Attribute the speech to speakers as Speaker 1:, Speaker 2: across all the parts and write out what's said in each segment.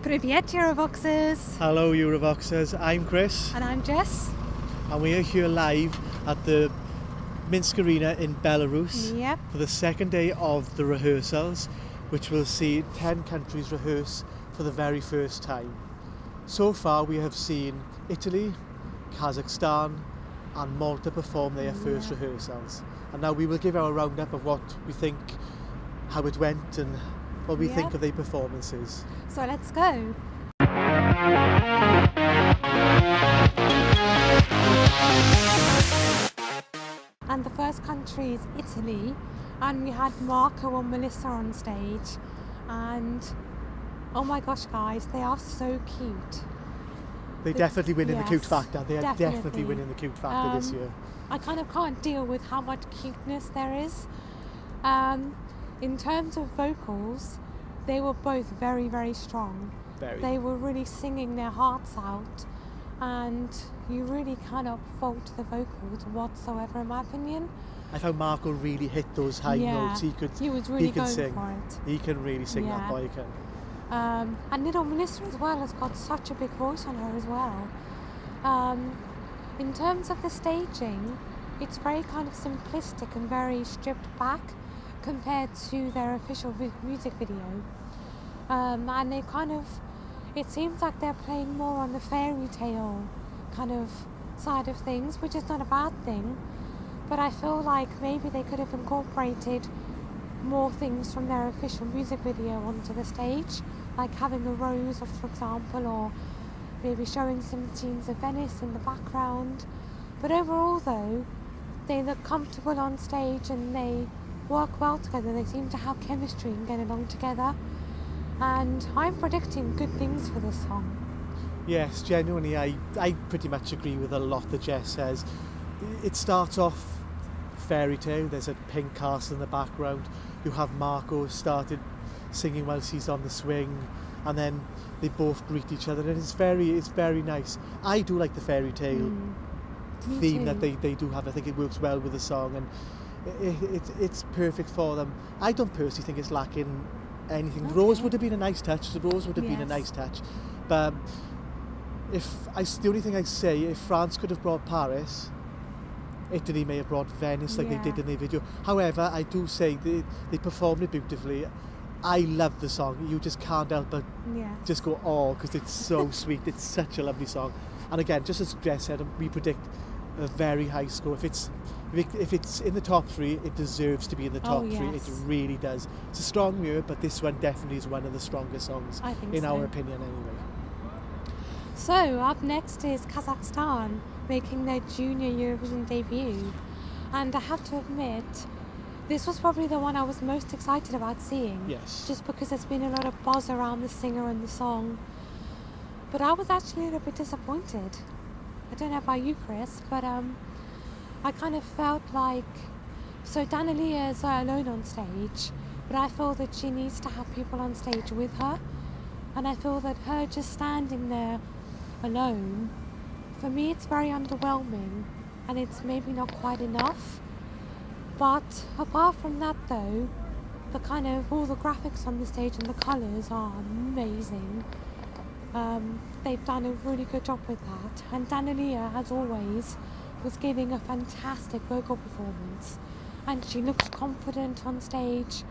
Speaker 1: Привет, eurovoxxers!
Speaker 2: Hello Eurovoxers, I'm Chris
Speaker 1: And I'm Jess.
Speaker 2: and we are here live at the Minsk Arena in Belarus
Speaker 1: Yep.
Speaker 2: for the second day of the rehearsals, which will see 10 countries rehearse for the very first time. So far we have seen Italy, Kazakhstan and Malta perform their first rehearsals, and now we will give our roundup of what we think, how it went and what we think of their performances.
Speaker 1: So let's go. And the first country is Italy, and we had Marco and Melissa on stage, and oh my gosh guys, they are so cute.
Speaker 2: They definitely win in the cute
Speaker 1: Yes,
Speaker 2: factor. They are definitely
Speaker 1: definitely.
Speaker 2: winning the cute factor this year.
Speaker 1: I kind of can't deal with how much cuteness there is. In terms of vocals, they were both very, very strong. They were really singing their hearts out, and you really cannot fault the vocals whatsoever, in my opinion.
Speaker 2: I found Marco really hit those high notes.
Speaker 1: He was really
Speaker 2: can
Speaker 1: going
Speaker 2: sing.
Speaker 1: for it.
Speaker 2: He can really sing, that boy can.
Speaker 1: And little Melissa as well has got such a big voice on her as well. In terms of the staging, it's very kind of simplistic and very stripped back compared to their official music video. And they kind of, it seems like they're playing more on the fairy tale kind of side of things, which is not a bad thing, but I feel like maybe they could have incorporated more things from their official music video onto the stage, like having a rose, for example, or maybe showing some scenes of Venice in the background. But overall though, they look comfortable on stage and they work well together. They seem to have chemistry and get along together, and I'm predicting good things for this song.
Speaker 2: Yes, genuinely, I pretty much agree with a lot that Jess says. It starts off fairy tale. There's a pink castle in the background. You have Marco started singing while she's on the swing, and then they both greet each other, and it's very nice. I do like the fairy tale theme that they do have. I think it works well with the song, and it's perfect for them. I don't personally think it's lacking anything. The rose would have been a nice touch. But the only thing I say, if France could have brought Paris, Italy may have brought Venice like they did in their video. However, I do say they performed it beautifully. I love the song. You just can't help but just go, oh, because it's so sweet. It's such a lovely song. And again, just as Jess said, we predict a very high score. If it's in the top 3, it deserves to be in the top 3. It really does. It's a strong year, but this one definitely is one of the strongest songs, in our opinion anyway.
Speaker 1: So up next is Kazakhstan, making their Junior Eurovision debut, and I have to admit, this was probably the one I was most excited about seeing.
Speaker 2: Yes.
Speaker 1: Just because there's been a lot of buzz around the singer and the song, but I was actually a little bit disappointed. I don't know about you, Chris, but I kind of felt like, so Daneliya is alone on stage, but I feel that she needs to have people on stage with her, and I feel that her just standing there alone, for me it's very underwhelming, and it's maybe not quite enough. But apart from that though, the kind of all the graphics on the stage and the colours are amazing. They've done a really good job with that, and Daneliya, as always, was giving a fantastic vocal performance, and she looks confident on stage,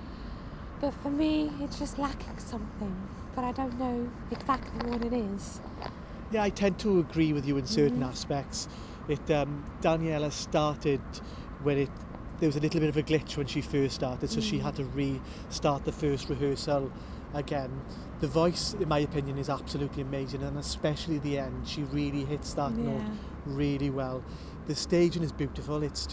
Speaker 1: but for me it's just lacking something, but I don't know exactly what it is.
Speaker 2: Yeah, I tend to agree with you in certain aspects. Daneliya started when there was a little bit of a glitch when she first started, so she had to restart the first rehearsal again. The voice, in my opinion, is absolutely amazing, and especially the end, she really hits that note really well. The staging is beautiful. It's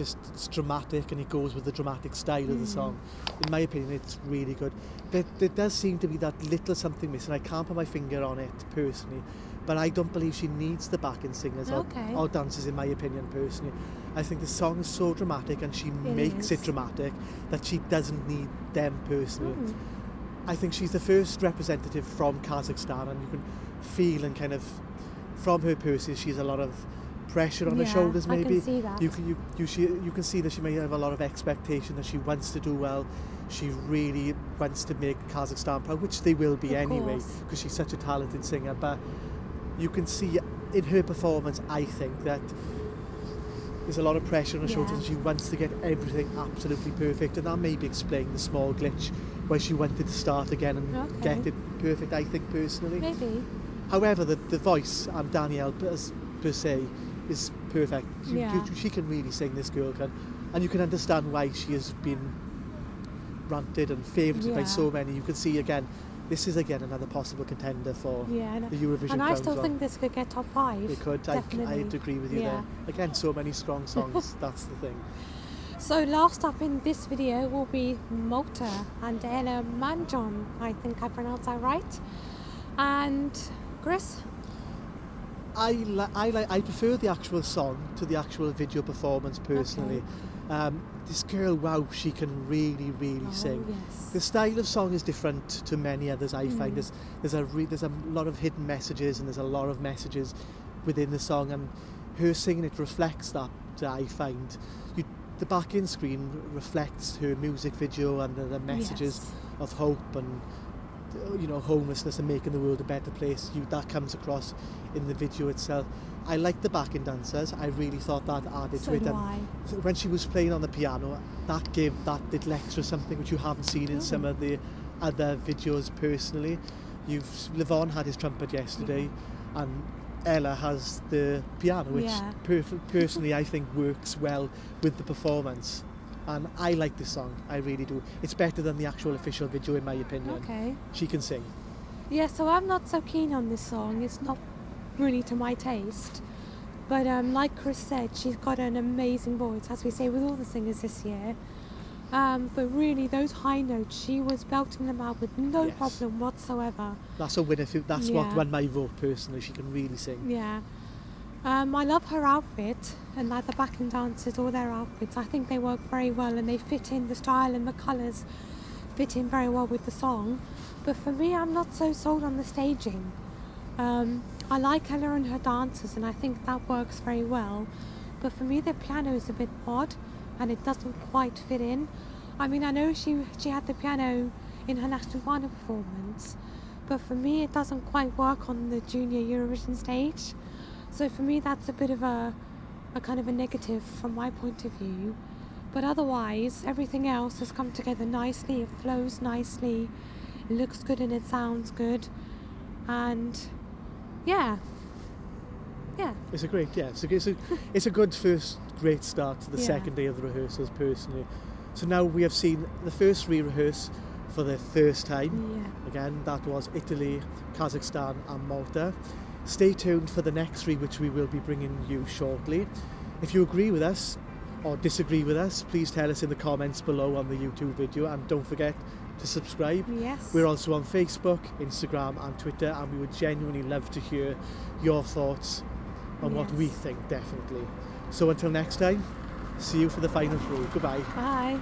Speaker 2: dramatic, and it goes with the dramatic style of the song. In my opinion, it's really good. There does seem to be that little something missing. I can't put my finger on it personally, but I don't believe she needs the backing singers or dancers, in my opinion, personally. I think the song is so dramatic, and she makes it dramatic, that she doesn't need them personally. I think she's the first representative from Kazakhstan, and you can feel and kind of, from her personally, she has a lot of pressure on her shoulders. Maybe
Speaker 1: I can see that.
Speaker 2: you can see that she may have a lot of expectation, that she wants to do well. She really wants to make Kazakhstan proud, which they will be anyway, because she's such a talented singer. But you can see in her performance, I think, that there's a lot of pressure on her shoulders, and she wants to get everything absolutely perfect, and that maybe explain the small glitch where she wanted to start again and get it perfect, I think, personally.
Speaker 1: Maybe.
Speaker 2: However, the voice and Daneliya per se is perfect. She can really sing, this girl can, and you can understand why she has been ranted and favoured by so many. You can see again, this is again another possible contender for the Eurovision.
Speaker 1: And I still think this could get top 5.
Speaker 2: It could. I'd agree with you there. Again, so many strong songs. That's the thing.
Speaker 1: So last up in this video will be Malta and Mangion. I think I pronounced that right. And Chris?
Speaker 2: I prefer the actual song to the actual video performance personally. This girl, wow, she can really sing.
Speaker 1: Yes.
Speaker 2: The style of song is different to many others, I find. There's a lot of hidden messages, and there's a lot of messages within the song, and her singing it reflects that, I find. The back-end screen reflects her music video and the messages of hope and homelessness and making the world a better place. That comes across in the video itself. I liked the backing dancers. I really thought that added to it. And when she was playing on the piano, that gave that little extra something which you haven't seen in some of the other videos personally. Levon had his trumpet yesterday, and Ella has the piano, which personally I think works well with the performance. And I like this song, I really do. It's better than the actual official video in my opinion.
Speaker 1: Okay.
Speaker 2: She can sing.
Speaker 1: Yeah, so I'm not so keen on this song. It's not really to my taste. But like Chris said, she's got an amazing voice, as we say with all the singers this year. But really, those high notes, she was belting them out with no problem whatsoever. That's
Speaker 2: a winner. That's what won my vote personally. She can really sing.
Speaker 1: Yeah. I love her outfit, and like the backing dancers, all their outfits. I think they work very well, and they fit in, the style and the colours fit in very well with the song. But for me, I'm not so sold on the staging. I like Ella and her dances, and I think that works very well. But for me, the piano is a bit odd, and it doesn't quite fit in. I mean, I know she had the piano in her national final performance, but for me, it doesn't quite work on the Junior Eurovision stage. So for me, that's a bit of a kind of a negative from my point of view. But otherwise, everything else has come together nicely. It flows nicely. It looks good and it sounds good. And yeah.
Speaker 2: It's a great, it's a good first great start to the second day of the rehearsals personally. So now we have seen the first re-rehearse for the first time. Again, that was Italy, Kazakhstan and Malta. Stay tuned for the next 3, which we will be bringing you shortly. If you agree with us or disagree with us, please tell us in the comments below on the YouTube video, and don't forget to subscribe. We're also on Facebook, Instagram and Twitter, and we would genuinely love to hear your thoughts on what we think, definitely. So until next time, see you for the final 3. Goodbye.
Speaker 1: Bye.